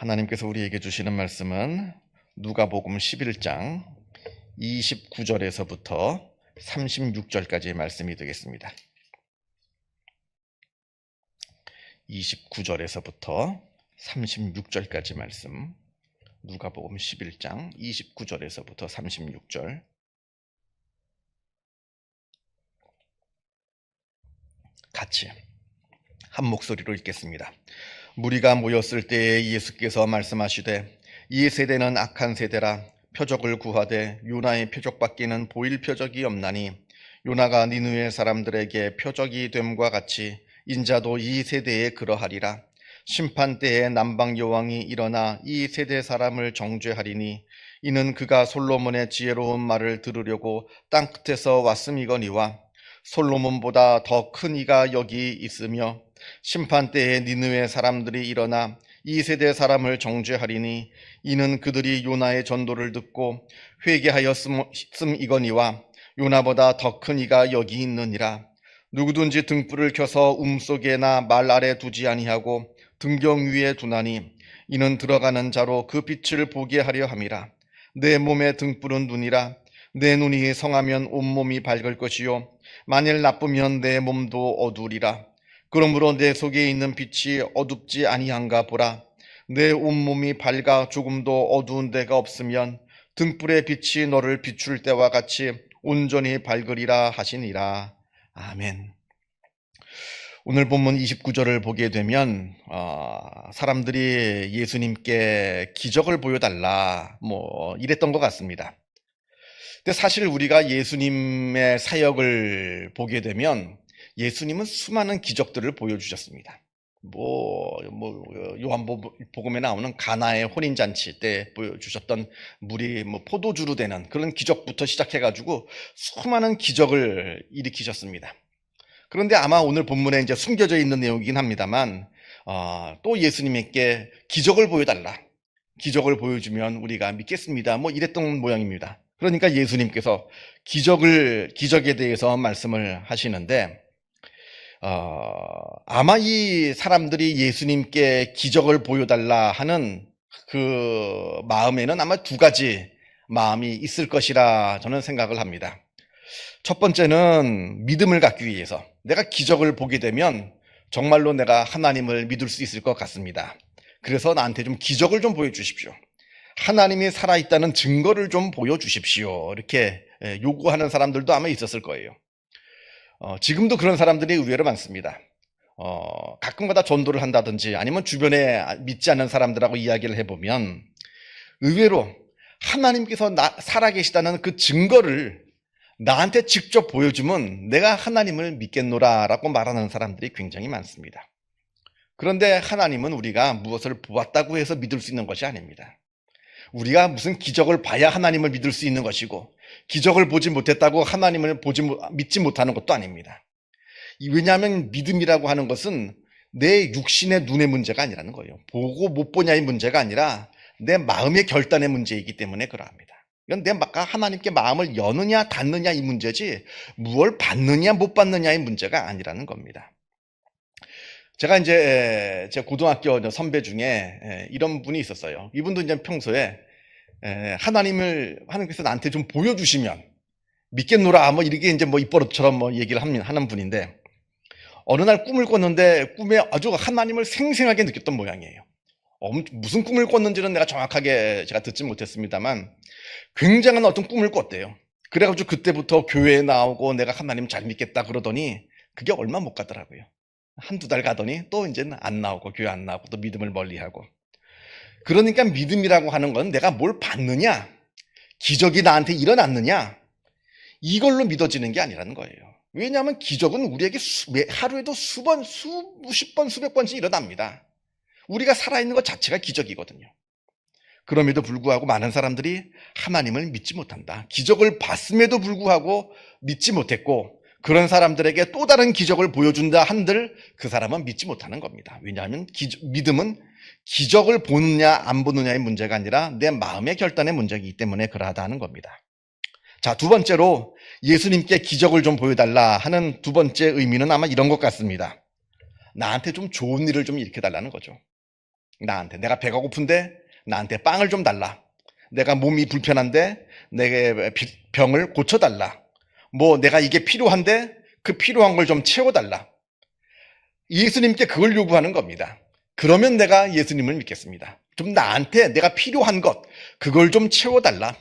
하나님께서 우리에게 주시는 말씀은 누가복음 11장 29절에서부터 36절까지의 말씀이 되겠습니다. 29절에서부터 36절까지 말씀, 누가복음 11장 29절에서부터 36절. 같이 한 목소리로 읽겠습니다. 무리가 모였을 때에 예수께서 말씀하시되 이 세대는 악한 세대라. 표적을 구하되 요나의 표적밖에는 보일 표적이 없나니 요나가 니느웨 사람들에게 표적이 됨과 같이 인자도 이 세대에 그러하리라. 심판 때에 남방 여왕이 일어나 이 세대 사람을 정죄하리니 이는 그가 솔로몬의 지혜로운 말을 들으려고 땅 끝에서 왔음이거니와 솔로몬보다 더 큰 이가 여기 있으며 심판 때에 니느웨 사람들이 일어나 이 세대 사람을 정죄하리니 이는 그들이 요나의 전도를 듣고 회개하였음이거니와 요나보다 더 큰 이가 여기 있느니라. 누구든지 등불을 켜서 속에나 말 아래 두지 아니하고 등경 위에 두나니 이는 들어가는 자로 그 빛을 보게 하려 함이라. 내 몸의 등불은 눈이라. 내 눈이 성하면 온몸이 밝을 것이요 만일 나쁘면 내 몸도 어두우리라. 그러므로 내 속에 있는 빛이 어둡지 아니한가 보라. 내 온몸이 밝아 조금도 어두운 데가 없으면 등불의 빛이 너를 비출 때와 같이 온전히 밝으리라 하시니라. 아멘. 오늘 본문 29절을 보게 되면 사람들이 예수님께 기적을 보여달라 이랬던 것 같습니다. 근데 사실 우리가 예수님의 사역을 보게 되면 예수님은 수많은 기적들을 보여주셨습니다. 요한복음에 나오는 가나의 혼인잔치 때 보여주셨던 물이 포도주로 되는 그런 기적부터 시작해가지고 수많은 기적을 일으키셨습니다. 그런데 아마 오늘 본문에 이제 숨겨져 있는 내용이긴 합니다만, 또 예수님께 기적을 보여달라. 기적을 보여주면 우리가 믿겠습니다. 이랬던 모양입니다. 그러니까 예수님께서 기적에 대해서 말씀을 하시는데, 아마 이 사람들이 예수님께 기적을 보여달라 하는 그 마음에는 아마 두 가지 마음이 있을 것이라 저는 생각을 합니다. 첫 번째는 믿음을 갖기 위해서, 내가 기적을 보게 되면 정말로 내가 하나님을 믿을 수 있을 것 같습니다. 그래서 나한테 좀 기적을 좀 보여주십시오. 하나님이 살아있다는 증거를 좀 보여주십시오. 이렇게 요구하는 사람들도 아마 있었을 거예요. 지금도 그런 사람들이 의외로 많습니다. 가끔가다 전도를 한다든지 아니면 주변에 믿지 않는 사람들하고 이야기를 해보면 의외로 하나님께서 살아계시다는 그 증거를 나한테 직접 보여주면 내가 하나님을 믿겠노라 라고 말하는 사람들이 굉장히 많습니다. 그런데 하나님은 우리가 무엇을 보았다고 해서 믿을 수 있는 것이 아닙니다. 우리가 무슨 기적을 봐야 하나님을 믿을 수 있는 것이고 기적을 보지 못했다고 하나님을 믿지 못하는 것도 아닙니다. 왜냐하면 믿음이라고 하는 것은 내 육신의 눈의 문제가 아니라는 거예요. 보고 못 보냐의 문제가 아니라 내 마음의 결단의 문제이기 때문에 그러합니다. 이건 내가 하나님께 마음을 여느냐 닫느냐 이 문제지 무엇을 받느냐 못 받느냐의 문제가 아니라는 겁니다. 제가 이제 제 고등학교 선배 중에 이런 분이 있었어요. 이분도 이제 평소에 하나님께서 나한테 좀 보여주시면 믿겠노라 이렇게 이제 입버릇처럼 얘기를 하는 분인데, 어느 날 꿈을 꿨는데 꿈에 아주 하나님을 생생하게 느꼈던 모양이에요. 무슨 꿈을 꿨는지는 내가 정확하게 제가 듣지 못했습니다만 굉장한 어떤 꿈을 꿨대요. 그래가지고 그때부터 교회에 나오고 내가 하나님 잘 믿겠다 그러더니 그게 얼마 못 가더라고요. 한두 달 가더니 또 이제는 안 나오고 교회 안 나오고 또 믿음을 멀리하고. 그러니까 믿음이라고 하는 건 내가 뭘 받느냐, 기적이 나한테 일어났느냐, 이걸로 믿어지는 게 아니라는 거예요. 왜냐하면 기적은 우리에게 하루에도 수십 번, 수백 번씩 일어납니다. 우리가 살아있는 것 자체가 기적이거든요. 그럼에도 불구하고 많은 사람들이 하나님을 믿지 못한다. 기적을 봤음에도 불구하고 믿지 못했고, 그런 사람들에게 또 다른 기적을 보여준다 한들 그 사람은 믿지 못하는 겁니다. 왜냐하면 믿음은 기적을 보느냐 안 보느냐의 문제가 아니라 내 마음의 결단의 문제이기 때문에 그러하다는 겁니다. 자, 두 번째로 예수님께 기적을 좀 보여달라 하는 두 번째 의미는 아마 이런 것 같습니다. 나한테 좀 좋은 일을 좀 일으켜달라는 거죠. 나한테. 내가 배가 고픈데 나한테 빵을 좀 달라. 내가 몸이 불편한데 내게 병을 고쳐달라. 뭐 내가 이게 필요한데 그 필요한 걸 좀 채워달라. 예수님께 그걸 요구하는 겁니다. 그러면 내가 예수님을 믿겠습니다. 좀 나한테 내가 필요한 것, 그걸 좀 채워달라.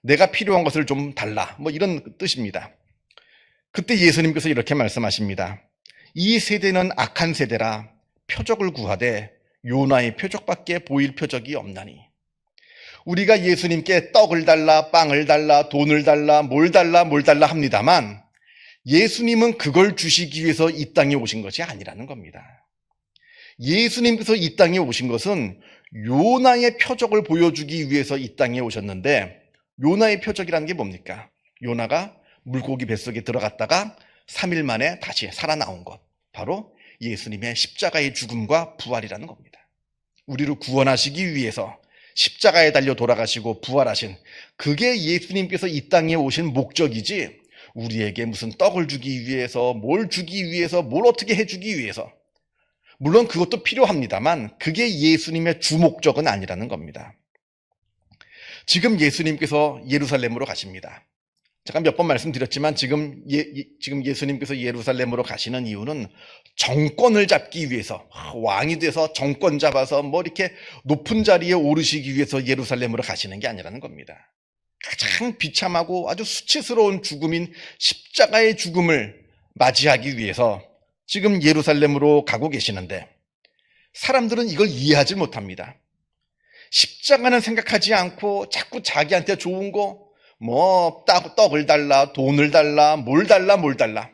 내가 필요한 것을 좀 달라. 뭐 이런 뜻입니다. 그때 예수님께서 이렇게 말씀하십니다. 이 세대는 악한 세대라 표적을 구하되 요나의 표적밖에 보일 표적이 없나니. 우리가 예수님께 떡을 달라, 빵을 달라, 돈을 달라, 뭘 달라 합니다만 예수님은 그걸 주시기 위해서 이 땅에 오신 것이 아니라는 겁니다. 예수님께서 이 땅에 오신 것은 요나의 표적을 보여주기 위해서 이 땅에 오셨는데, 요나의 표적이라는 게 뭡니까? 요나가 물고기 뱃속에 들어갔다가 3일 만에 다시 살아나온 것, 바로 예수님의 십자가의 죽음과 부활이라는 겁니다. 우리를 구원하시기 위해서 십자가에 달려 돌아가시고 부활하신, 그게 예수님께서 이 땅에 오신 목적이지, 우리에게 무슨 떡을 주기 위해서, 뭘 주기 위해서, 뭘 어떻게 해주기 위해서. 물론 그것도 필요합니다만 그게 예수님의 주목적은 아니라는 겁니다. 지금 예수님께서 예루살렘으로 가십니다. 제가 몇 번 말씀드렸지만 지금 예수님께서 예루살렘으로 가시는 이유는 정권을 잡기 위해서, 왕이 돼서 정권 잡아서 뭐 이렇게 높은 자리에 오르시기 위해서 예루살렘으로 가시는 게 아니라는 겁니다. 가장 비참하고 아주 수치스러운 죽음인 십자가의 죽음을 맞이하기 위해서 지금 예루살렘으로 가고 계시는데, 사람들은 이걸 이해하지 못합니다. 십자가는 생각하지 않고 자꾸 자기한테 좋은 거, 뭐 떡을 달라, 돈을 달라, 뭘 달라.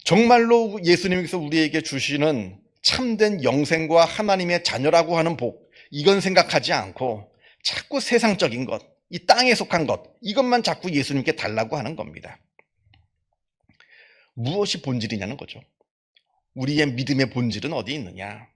정말로 예수님께서 우리에게 주시는 참된 영생과 하나님의 자녀라고 하는 복, 이건 생각하지 않고 자꾸 세상적인 것, 이 땅에 속한 것, 이것만 자꾸 예수님께 달라고 하는 겁니다. 무엇이 본질이냐는 거죠. 우리의 믿음의 본질은 어디 있느냐?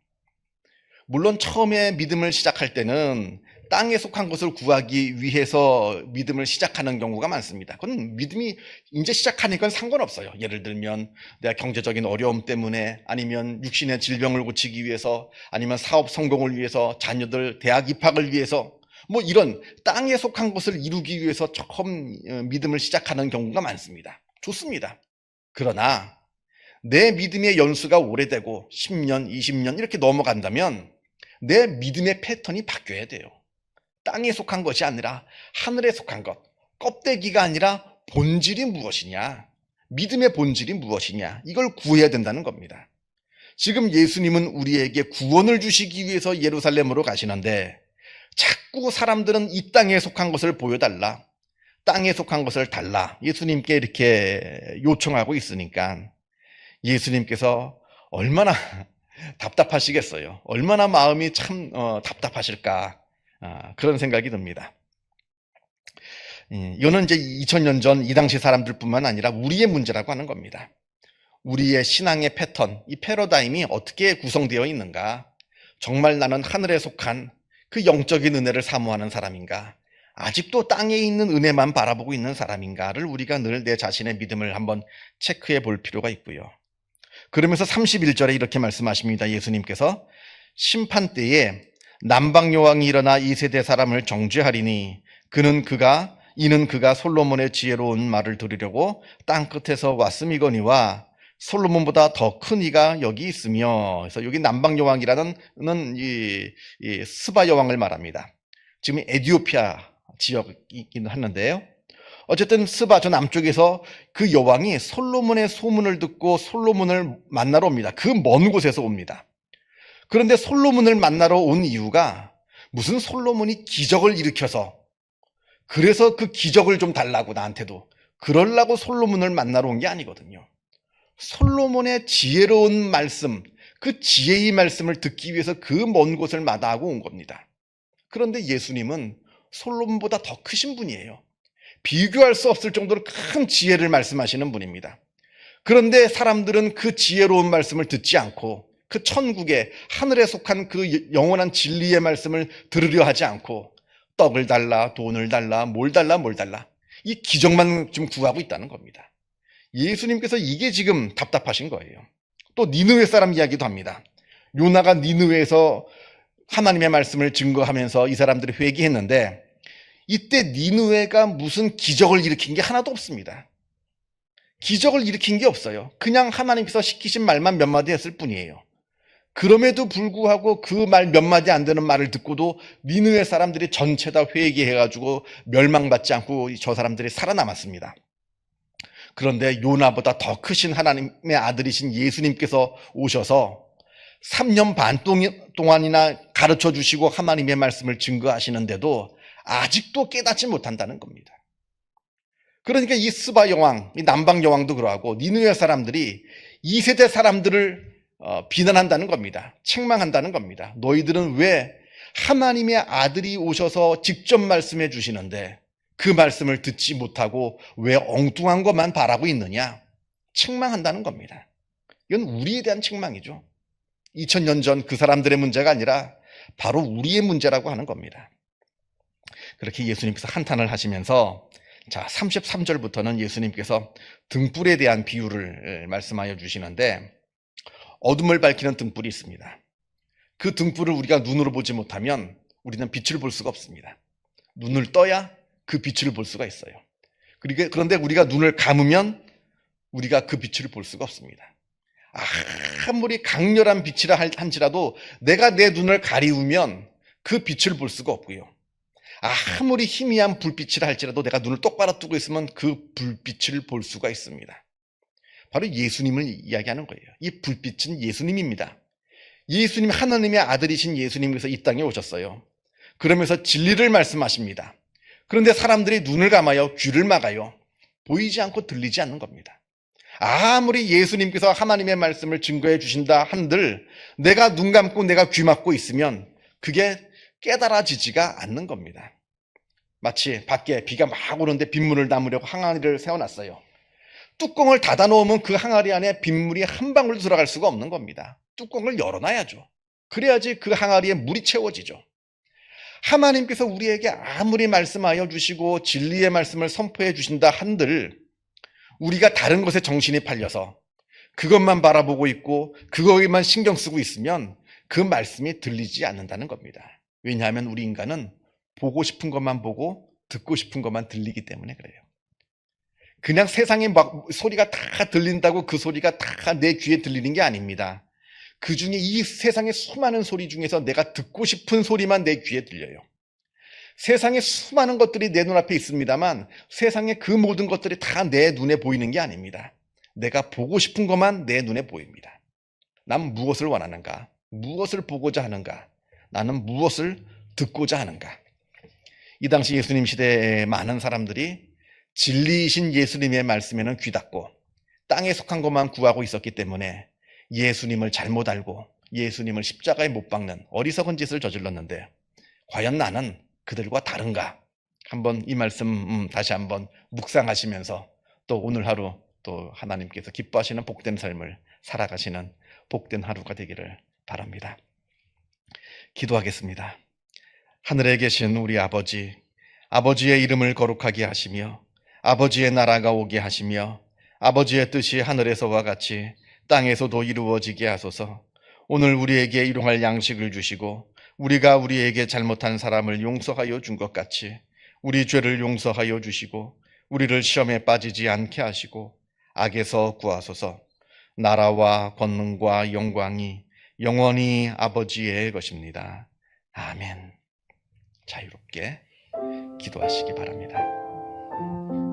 물론 처음에 믿음을 시작할 때는 땅에 속한 것을 구하기 위해서 믿음을 시작하는 경우가 많습니다. 그건 믿음이 이제 시작하니까 상관없어요. 예를 들면 내가 경제적인 어려움 때문에, 아니면 육신의 질병을 고치기 위해서, 아니면 사업 성공을 위해서, 자녀들 대학 입학을 위해서, 뭐 이런 땅에 속한 것을 이루기 위해서 처음 믿음을 시작하는 경우가 많습니다. 좋습니다. 그러나 내 믿음의 연수가 오래되고 10년, 20년 이렇게 넘어간다면 내 믿음의 패턴이 바뀌어야 돼요. 땅에 속한 것이 아니라 하늘에 속한 것, 껍데기가 아니라 본질이 무엇이냐, 믿음의 본질이 무엇이냐, 이걸 구해야 된다는 겁니다. 지금 예수님은 우리에게 구원을 주시기 위해서 예루살렘으로 가시는데 자꾸 사람들은 이 땅에 속한 것을 보여달라, 땅에 속한 것을 달라, 예수님께 이렇게 요청하고 있으니까 예수님께서 얼마나 답답하시겠어요. 얼마나 마음이 참 답답하실까, 그런 생각이 듭니다. 이거는 이제 2000년 전 이 당시 사람들뿐만 아니라 우리의 문제라고 하는 겁니다. 우리의 신앙의 패턴, 이 패러다임이 어떻게 구성되어 있는가? 정말 나는 하늘에 속한 그 영적인 은혜를 사모하는 사람인가? 아직도 땅에 있는 은혜만 바라보고 있는 사람인가를 우리가 늘 내 자신의 믿음을 한번 체크해 볼 필요가 있고요. 그러면서 31절에 이렇게 말씀하십니다. 예수님께서 심판 때에 남방 여왕이 일어나 이 세대 사람을 정죄하리니 이는 그가 솔로몬의 지혜로운 말을 들으려고 땅 끝에서 왔음이거니와 솔로몬보다 더 큰 이가 여기 있으며. 그래서 여기 남방 여왕이라는 이 스바 여왕을 말합니다. 지금 에디오피아 지역이긴 하는데요. 어쨌든 스바 저 남쪽에서 그 여왕이 솔로몬의 소문을 듣고 솔로몬을 만나러 옵니다. 그 먼 곳에서 옵니다. 그런데 솔로몬을 만나러 온 이유가 무슨 솔로몬이 기적을 일으켜서, 그래서 그 기적을 좀 달라고 나한테도, 그러려고 솔로몬을 만나러 온 게 아니거든요. 솔로몬의 지혜로운 말씀, 그 지혜의 말씀을 듣기 위해서 그 먼 곳을 마다하고 온 겁니다. 그런데 예수님은 솔로몬보다 더 크신 분이에요. 비교할 수 없을 정도로 큰 지혜를 말씀하시는 분입니다. 그런데 사람들은 그 지혜로운 말씀을 듣지 않고 그 천국의 하늘에 속한 그 영원한 진리의 말씀을 들으려 하지 않고 떡을 달라, 돈을 달라, 뭘 달라, 이 기적만 지금 구하고 있다는 겁니다. 예수님께서 이게 지금 답답하신 거예요. 또 니느웨 사람 이야기도 합니다. 요나가 니느웨에서 하나님의 말씀을 증거하면서 이 사람들이 회개했는데 이때 니느웨가 무슨 기적을 일으킨 게 하나도 없습니다. 기적을 일으킨 게 없어요. 그냥 하나님께서 시키신 말만 몇 마디 했을 뿐이에요. 그럼에도 불구하고 그 말 몇 마디 안 되는 말을 듣고도 니느웨 사람들이 전체 다 회개해가지고 멸망받지 않고 저 사람들이 살아남았습니다. 그런데 요나보다 더 크신 하나님의 아들이신 예수님께서 오셔서 3년 반 동안이나 가르쳐 주시고 하나님의 말씀을 증거하시는데도 아직도 깨닫지 못한다는 겁니다. 그러니까 이 스바 여왕, 이 남방 여왕도 그러하고 니느웨 사람들이 2세대 사람들을 비난한다는 겁니다. 책망한다는 겁니다. 너희들은 왜 하나님의 아들이 오셔서 직접 말씀해 주시는데 그 말씀을 듣지 못하고 왜 엉뚱한 것만 바라고 있느냐? 책망한다는 겁니다. 이건 우리에 대한 책망이죠. 2000년 전 그 사람들의 문제가 아니라 바로 우리의 문제라고 하는 겁니다. 그렇게 예수님께서 한탄을 하시면서 자 33절부터는 예수님께서 등불에 대한 비유를 말씀하여 주시는데 어둠을 밝히는 등불이 있습니다. 그 등불을 우리가 눈으로 보지 못하면 우리는 빛을 볼 수가 없습니다. 눈을 떠야 그 빛을 볼 수가 있어요. 그런데 우리가 눈을 감으면 우리가 그 빛을 볼 수가 없습니다. 아무리 강렬한 빛이라 할지라도 내가 내 눈을 가리우면 그 빛을 볼 수가 없고요. 아무리 희미한 불빛이라 할지라도 내가 눈을 똑바로 뜨고 있으면 그 불빛을 볼 수가 있습니다. 바로 예수님을 이야기하는 거예요. 이 불빛은 예수님입니다. 예수님, 하나님의 아들이신 예수님께서 이 땅에 오셨어요. 그러면서 진리를 말씀하십니다. 그런데 사람들이 눈을 감아요. 귀를 막아요. 보이지 않고 들리지 않는 겁니다. 아무리 예수님께서 하나님의 말씀을 증거해 주신다 한들 내가 눈 감고 내가 귀 막고 있으면 그게 깨달아지지가 않는 겁니다. 마치 밖에 비가 막 오는데 빗물을 담으려고 항아리를 세워놨어요. 뚜껑을 닫아 놓으면 그 항아리 안에 빗물이 한 방울도 들어갈 수가 없는 겁니다. 뚜껑을 열어놔야죠. 그래야지 그 항아리에 물이 채워지죠. 하나님께서 우리에게 아무리 말씀하여 주시고 진리의 말씀을 선포해 주신다 한들 우리가 다른 것에 정신이 팔려서 그것만 바라보고 있고 그거에만 신경 쓰고 있으면 그 말씀이 들리지 않는다는 겁니다. 왜냐하면 우리 인간은 보고 싶은 것만 보고 듣고 싶은 것만 들리기 때문에 그래요. 그냥 세상에 막 소리가 다 들린다고 그 소리가 다 내 귀에 들리는 게 아닙니다. 그 중에 이 세상의 수많은 소리 중에서 내가 듣고 싶은 소리만 내 귀에 들려요. 세상에 수많은 것들이 내 눈앞에 있습니다만 세상의 그 모든 것들이 다 내 눈에 보이는 게 아닙니다. 내가 보고 싶은 것만 내 눈에 보입니다. 난 무엇을 원하는가? 무엇을 보고자 하는가? 나는 무엇을 듣고자 하는가? 이 당시 예수님 시대에 많은 사람들이 진리이신 예수님의 말씀에는 귀 닫고 땅에 속한 것만 구하고 있었기 때문에 예수님을 잘못 알고 예수님을 십자가에 못 박는 어리석은 짓을 저질렀는데 과연 나는 그들과 다른가? 한번 이 말씀 다시 한번 묵상하시면서 또 오늘 하루 또 하나님께서 기뻐하시는 복된 삶을 살아가시는 복된 하루가 되기를 바랍니다. 기도하겠습니다. 하늘에 계신 우리 아버지, 아버지의 이름을 거룩하게 하시며 아버지의 나라가 오게 하시며 아버지의 뜻이 하늘에서와 같이 땅에서도 이루어지게 하소서. 오늘 우리에게 일용할 양식을 주시고 우리가 우리에게 잘못한 사람을 용서하여 준 것 같이 우리 죄를 용서하여 주시고 우리를 시험에 빠지지 않게 하시고 악에서 구하소서. 나라와 권능과 영광이 영원히 아버지의 것입니다. 아멘. 자유롭게 기도하시기 바랍니다.